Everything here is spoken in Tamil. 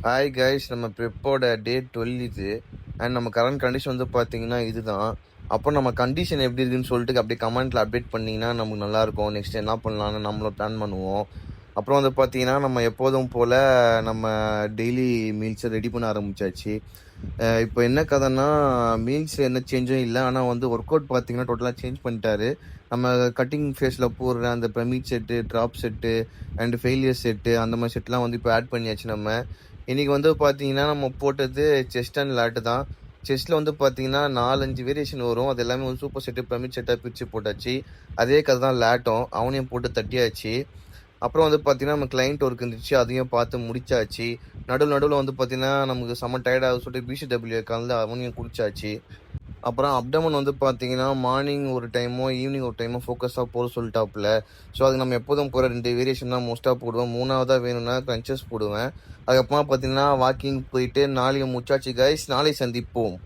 ஹாய் கைஸ், நம்ம ப்ரிப்போட டே 12 இது. அண்ட் நம்ம கரண்ட் கண்டிஷன் வந்து பார்த்தீங்கன்னா இதுதான். அப்போ நம்ம கண்டிஷன் எப்படி இருக்குன்னு சொல்லிட்டு அப்படியே கமெண்ட்டில் அப்டேட் பண்ணிங்கன்னா நமக்கு நல்லாயிருக்கும். நெக்ஸ்ட் என்ன பண்ணலான்னு நம்மளும் பிளான் பண்ணுவோம். அப்புறம் வந்து பார்த்தீங்கன்னா நம்ம எப்போதும் போல் நம்ம டெய்லி மீல்ஸை ரெடி பண்ண ஆரம்பிச்சாச்சு. இப்போ என்ன கதைன்னா, மீல்ஸ் எந்த சேஞ்சும் இல்லை. ஆனால் வந்து ஒர்க் அவுட் பார்த்தீங்கன்னா டோட்டலாக சேஞ்ச் பண்ணிட்டாரு. நம்ம கட்டிங் ஃபேஸில் போடுற அந்த pyramid set, drop set and failure set அந்த மாதிரி செட்லாம் வந்து இப்போ ஆட் பண்ணியாச்சு நம்ம. இன்றைக்கி வந்து பார்த்தீங்கன்னா நம்ம போட்டது செஸ்ட் அண்ட் லேட்டு தான். செஸ்ட்டில் வந்து பார்த்தீங்கன்னா 4-5 வேரியேஷன் வரும். அது எல்லாமே வந்து சூப்பர் செட்டு, பிரமிட் செட்டாக பிரித்து போட்டாச்சு. அதே கதை தான் லேட்டும், அவனையும் போட்டு தட்டியாச்சு. அப்புறம் வந்து பார்த்தீங்கன்னா நம்ம கிளைண்ட் ஒர்க் இருந்துச்சு, அதையும் பார்த்து முடிச்சாச்சு. நடுவில் வந்து பார்த்தீங்கன்னா நமக்கு செம்ம டயர்டாக சொல்லிட்டு பிசிடபிள்யூ கலந்து அவனையும் குடிச்சாச்சு. அப்புறம் அப்டமன் வந்து பார்த்தீங்கன்னா மார்னிங் ஒரு டைமோ ஈவினிங் ஒரு டைமோ ஃபோக்கஸாக போட சொல்லிட்டாப்புல. ஸோ அது நம்ம எப்போதும் போகிற 2 வேரியேஷன் தான் மோஸ்ட்டாக போடுவேன். 3வதாக வேணும்னா க்ரன்ச்சஸ் போடுவேன். அதுக்கப்புறமா பார்த்தீங்கன்னா வாக்கிங் போயிட்டு நாளைக்கு முச்சாச்சு கைஸ். நாளை சந்திப்போம்.